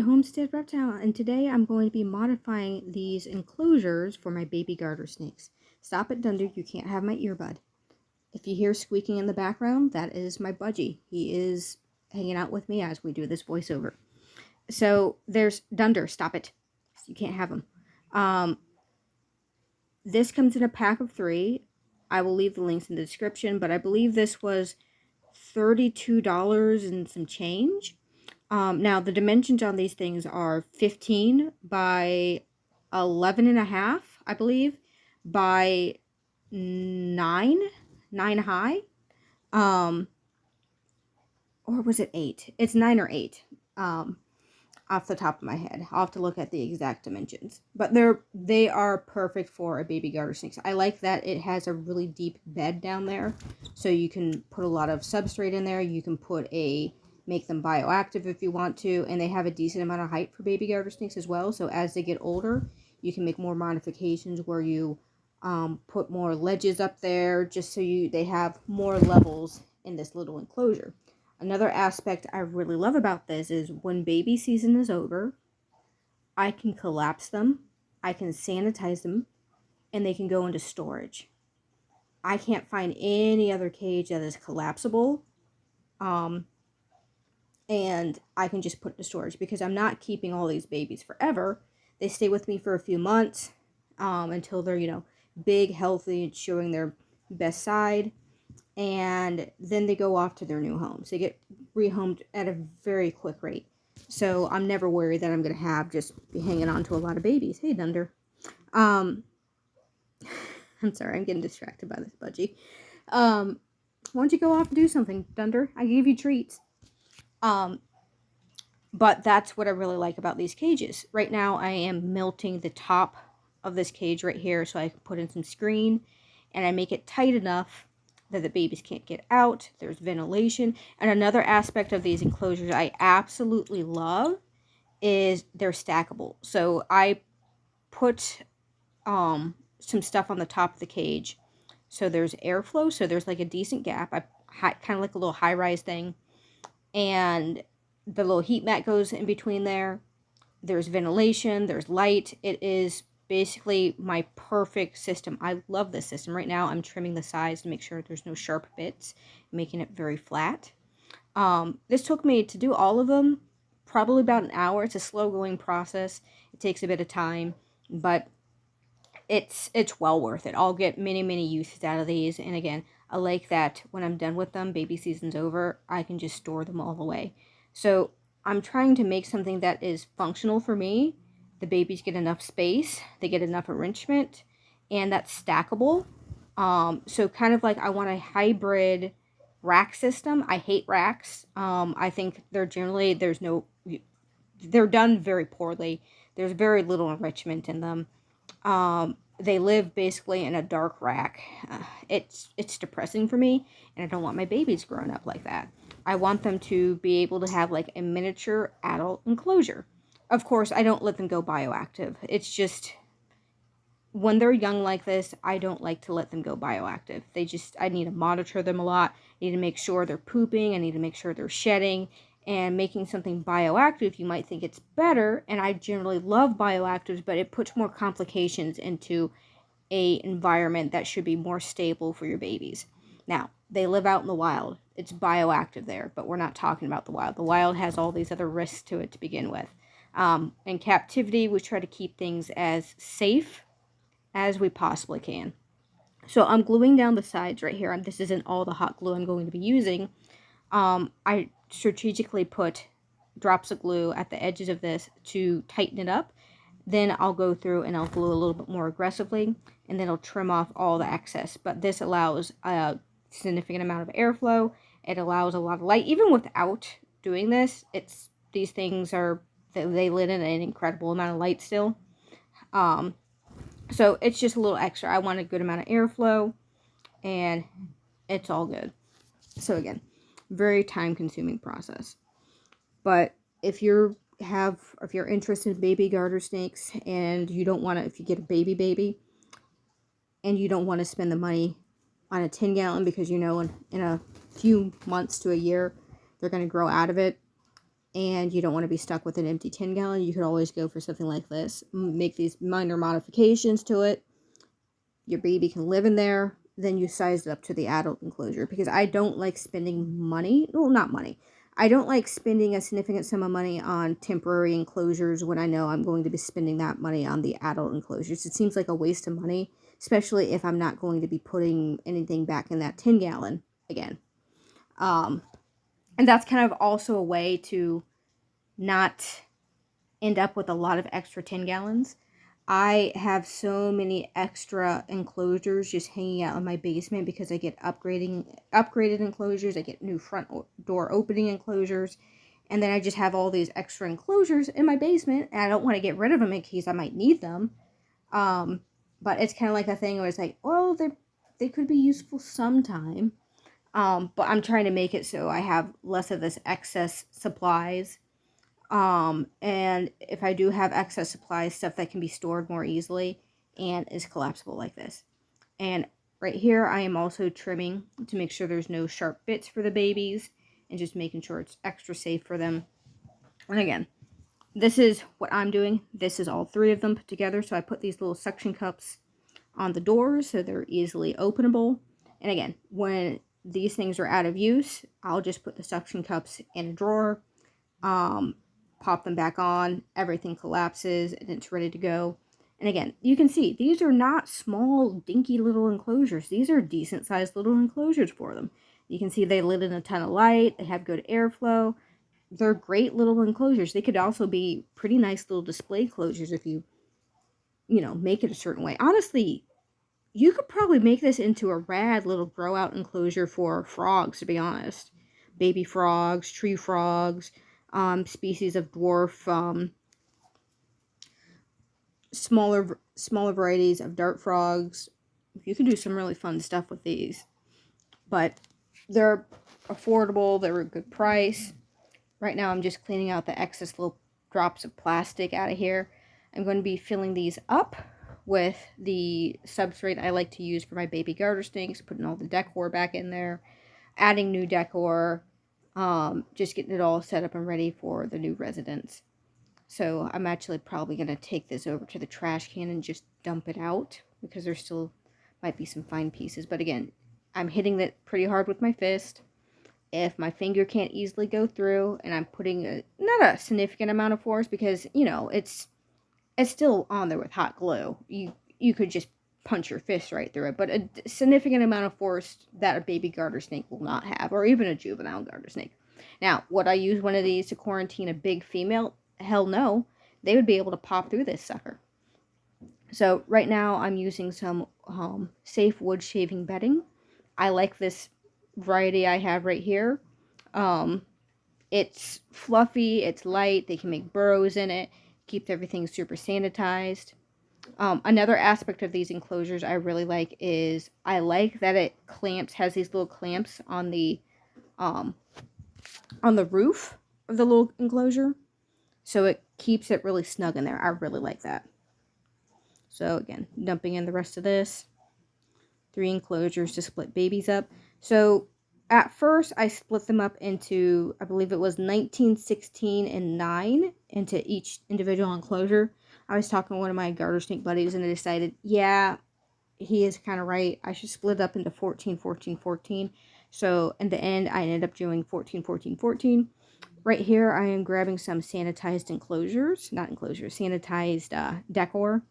Homestead Reptile, and today I'm going to be modifying these enclosures for my baby garter snakes. Stop it, Dunder, you can't have my earbud. If you hear squeaking in the background, that is my budgie. He is hanging out with me as we do this voiceover. So there's Dunder, stop it. You can't have him. This comes in a pack of 3. I will leave the links in the description, but I believe this was $32 and some change. Now, the dimensions on these things are 15 by 11.5, I believe, by 9 high. Or was it 8? It's 9 or 8, off the top of my head. I'll have to look at the exact dimensions. But they are perfect for a baby garter snake. I like that it has a really deep bed down there, so you can put a lot of substrate in there. You can make them bioactive if you want to, and they have a decent amount of height for baby garter snakes as well. So as they get older, you can make more modifications where you put more ledges up there, just so they have more levels in this little enclosure. Another aspect I really love about this is when baby season is over, I can collapse them, I can sanitize them, and they can go into storage. I can't find any other cage that is collapsible, and I can just put into storage because I'm not keeping all these babies forever. They stay with me for a few months until they're, big, healthy, and showing their best side. And then they go off to their new homes. They get rehomed at a very quick rate. So I'm never worried that I'm going to be hanging on to a lot of babies. Hey, Dunder. I'm sorry, I'm getting distracted by this budgie. Why don't you go off and do something, Dunder? I gave you treats. But that's what I really like about these cages. Right now, I am melting the top of this cage right here so I can put in some screen. And I make it tight enough that the babies can't get out. There's ventilation. And another aspect of these enclosures I absolutely love is they're stackable. So I put some stuff on the top of the cage so there's airflow, so there's like a decent gap. Kind of like a little high-rise thing. And the little heat mat goes in between there. There's ventilation, there's light. It is basically my perfect system. I love this system. Right now I'm trimming the sides to make sure there's no sharp bits, making it very flat. This took me to do all of them probably about an hour. It's a slow going process. It takes a bit of time, but it's well worth it. I'll get many uses out of these. And again, I like that when I'm done with them, baby season's over, I can just store them all away. So I'm trying to make something that is functional for me. The babies get enough space, they get enough enrichment, and that's stackable. So kind of like I want a hybrid rack system. I hate racks. I think they're they're done very poorly. There's very little enrichment in them. They live basically in a dark rack. It's depressing for me, and I don't want my babies growing up like that. I want them to be able to have like a miniature adult enclosure. Of course, I don't let them go bioactive. It's just when they're young like this, I don't like to let them go bioactive. I need to monitor them a lot. I need to make sure they're pooping. I need to make sure they're shedding. And making something bioactive, you might think it's better. And I generally love bioactives, but it puts more complications into a environment that should be more stable for your babies. Now, they live out in the wild. It's bioactive there, but we're not talking about the wild. The wild has all these other risks to it to begin with. In captivity, we try to keep things as safe as we possibly can. So I'm gluing down the sides right here. This isn't all the hot glue I'm going to be using. I strategically put drops of glue at the edges of this to tighten it up. Then I'll go through and I'll glue a little bit more aggressively, and then I'll trim off all the excess. But this allows a significant amount of airflow. It allows a lot of light. Even without doing this, these things they let in an incredible amount of light still. So it's just a little extra. I want a good amount of airflow, and it's all good. So again, very time-consuming process. But if you're interested in baby garter snakes and you don't want to, if you get a baby and you don't want to spend the money on a 10-gallon because in a few months to a year they're going to grow out of it, and you don't want to be stuck with an empty 10-gallon, you could always go for something like this. Make these minor modifications to it. Your baby can live in there. Then you size it up to the adult enclosure, because I don't like spending money. Well, not money. I don't like spending a significant sum of money on temporary enclosures when I know I'm going to be spending that money on the adult enclosures. It seems like a waste of money, especially if I'm not going to be putting anything back in that 10-gallon again. And that's kind of also a way to not end up with a lot of extra 10 gallons. I have so many extra enclosures just hanging out in my basement because I get upgraded enclosures. I get new front door opening enclosures. And then I just have all these extra enclosures in my basement, and I don't want to get rid of them in case I might need them. But it's kind of like a thing where it's like, well, they could be useful sometime. But I'm trying to make it so I have less of this excess supplies. And if I do have excess supplies, stuff that can be stored more easily and is collapsible like this. And right here, I am also trimming to make sure there's no sharp bits for the babies and just making sure it's extra safe for them. And again, this is what I'm doing. This is all three of them put together. So I put these little suction cups on the doors so they're easily openable. And again, when these things are out of use, I'll just put the suction cups in a drawer, pop them back on, everything collapses, and it's ready to go. And again, you can see these are not small, dinky little enclosures. These are decent sized little enclosures for them. You can see they let in a ton of light, they have good airflow. They're great little enclosures. They could also be pretty nice little display closures if you make it a certain way. Honestly, you could probably make this into a rad little grow out enclosure for frogs, to be honest. Baby frogs, tree frogs, species of dwarf, smaller varieties of dart frogs. You can do some really fun stuff with these. But they're affordable, they're a good price. Right now I'm just cleaning out the excess little drops of plastic out of here. I'm going to be filling these up with the substrate I like to use for my baby garter snakes, putting all the decor back in there, adding new decor, just getting it all set up and ready for the new residents. So I'm actually probably going to take this over to the trash can and just dump it out because there still might be some fine pieces. But again, I'm hitting it pretty hard with my fist. If my finger can't easily go through and I'm putting not a significant amount of force, because, it's still on there with hot glue. You could just punch your fist right through it, but a significant amount of force that a baby garter snake will not have, or even a juvenile garter snake. Now, would I use one of these to quarantine a big female? Hell no. They would be able to pop through this sucker. So right now I'm using some safe wood shaving bedding. I like this variety I have right here. It's fluffy, it's light, they can make burrows in it, keeps everything super sanitized. Another aspect of these enclosures I really like is I like that it has these little clamps on the roof of the little enclosure. So it keeps it really snug in there. I really like that. So again, dumping in the rest of this. 3 enclosures to split babies up. So at first I split them up into, I believe it was 19, 16, and 9 into each individual enclosure. I was talking to one of my garter snake buddies and I decided, yeah, he is kind of right. I should split it up into 14, 14, 14. So in the end, I ended up doing 14, 14, 14. Right here, I am grabbing some sanitized sanitized decor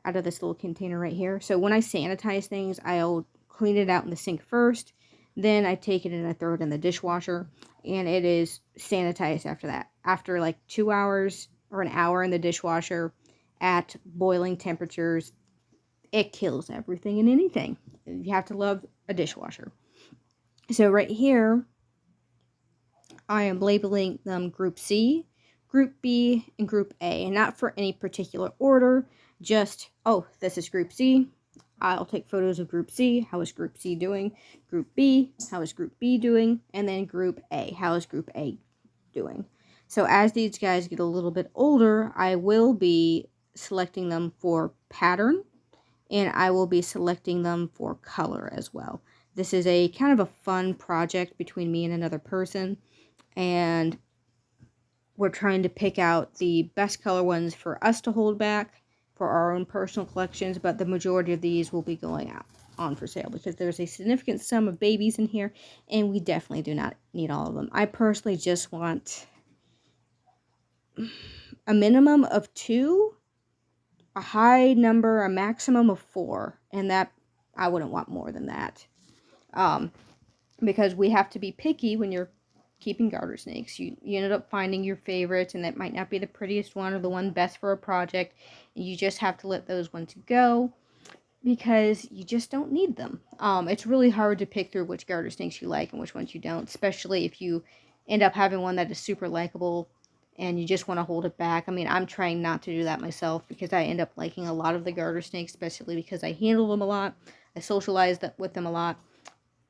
out of this little container right here. So when I sanitize things, I'll clean it out in the sink first. Then I take it and I throw it in the dishwasher. And it is sanitized after that. After like 2 hours or an hour in the dishwasher at boiling temperatures, it kills everything and anything. You have to love a dishwasher. So right here, I am labeling them Group C, Group B, and Group A. And not for any particular order, just, oh, this is Group C. I'll take photos of Group C. How is Group C doing? Group B, how is Group B doing? And then Group A, how is Group A doing? So as these guys get a little bit older, I will be selecting them for pattern, and I will be selecting them for color as well. This is a kind of a fun project between me and another person. And we're trying to pick out the best color ones for us to hold back for our own personal collections, but the majority of these will be going out on for sale because there's a significant sum of babies in here, and we definitely do not need all of them. I personally just want a minimum of 2, a high number, a maximum of 4, and that I wouldn't want more than that. Because we have to be picky when you're keeping garter snakes. You ended up finding your favorites, and that might not be the prettiest one or the one best for a project. And you just have to let those ones go because you just don't need them. It's really hard to pick through which garter snakes you like and which ones you don't, especially if you end up having one that is super likable and you just want to hold it back. I mean, I'm trying not to do that myself because I end up liking a lot of the garter snakes, especially because I handle them a lot. I socialize with them a lot.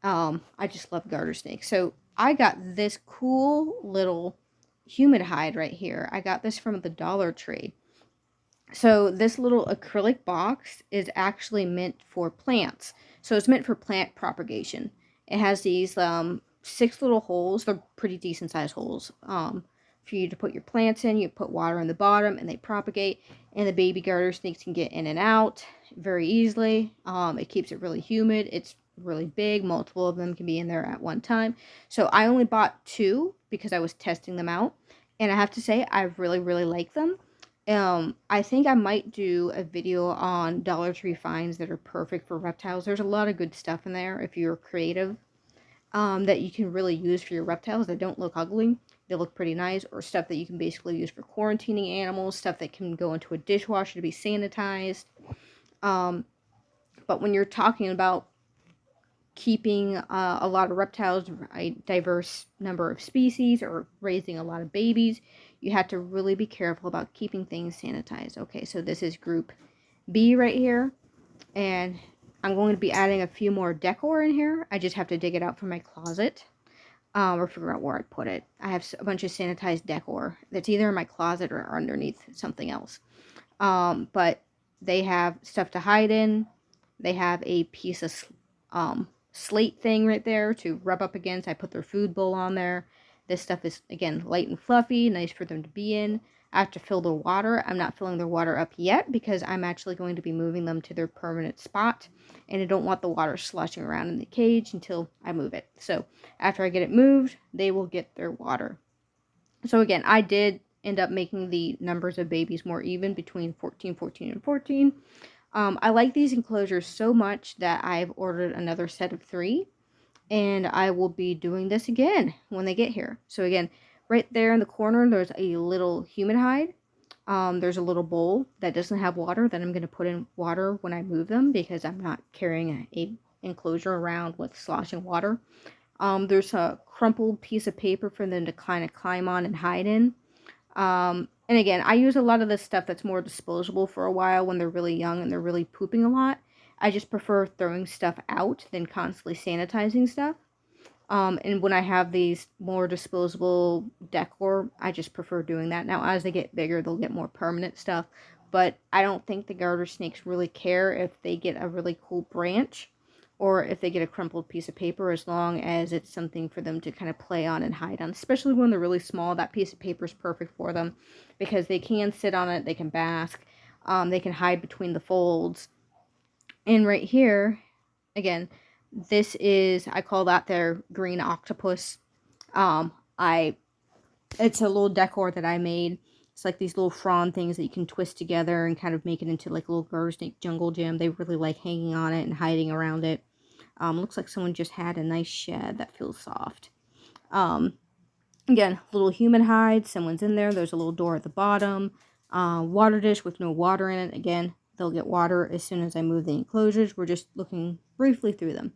I just love garter snakes. So I got this cool little humid hide right here. I got this from the Dollar Tree. So this little acrylic box is actually meant for plants. So it's meant for plant propagation. It has these 6 little holes. They're pretty decent sized holes. For you to put your plants in, you put water in the bottom and they propagate, and the baby garter snakes can get in and out very easily. It keeps it really humid. It's really big. Multiple of them can be in there at one time. So I only bought 2 because I was testing them out, and I have to say I really, really like them. I think I might do a video on Dollar Tree finds that are perfect for reptiles. There's a lot of good stuff in there if you're creative, that you can really use for your reptiles that don't look ugly. They look pretty nice, or stuff that you can basically use for quarantining animals, stuff that can go into a dishwasher to be sanitized. But when you're talking about keeping a lot of reptiles, a diverse number of species, or raising a lot of babies, you have to really be careful about keeping things sanitized. Okay, so this is group B right here, and I'm going to be adding a few more decor in here. I just have to dig it out from my closet, or figure out where I put it. I have a bunch of sanitized decor that's either in my closet or underneath something else. But they have stuff to hide in. They have a piece of slate thing right there to rub up against. I put their food bowl on there. This stuff is, again, light and fluffy, nice for them to be in. I have to fill their water. I'm not filling their water up yet because I'm actually going to be moving them to their permanent spot, and I don't want the water sloshing around in the cage until I move it. So after I get it moved, they will get their water. So again, I did end up making the numbers of babies more even between 14, 14, and 14. I like these enclosures so much that I've ordered another set of 3, and I will be doing this again when they get here. So again, right there in the corner, there's a little humid hide. There's a little bowl that doesn't have water that I'm going to put in water when I move them because I'm not carrying a enclosure around with sloshing water. There's a crumpled piece of paper for them to kind of climb on and hide in. And again, I use a lot of this stuff that's more disposable for a while when they're really young and they're really pooping a lot. I just prefer throwing stuff out than constantly sanitizing stuff. And when I have these more disposable decor, I just prefer doing that. Now, as they get bigger, they'll get more permanent stuff. But I don't think the garter snakes really care if they get a really cool branch or if they get a crumpled piece of paper, as long as it's something for them to kind of play on and hide on. Especially when they're really small, that piece of paper is perfect for them because they can sit on it, they can bask, they can hide between the folds. And right here, again, this is, I call that their green octopus. It's a little decor that I made. It's like these little frond things that you can twist together and kind of make it into like a little garter snake jungle gym. They really like hanging on it and hiding around it. Looks like someone just had a nice shed that feels soft. Again, little human hide. Someone's in there. There's a little door at the bottom. Water dish with no water in it. Again, they'll get water as soon as I move the enclosures. We're just looking briefly through them.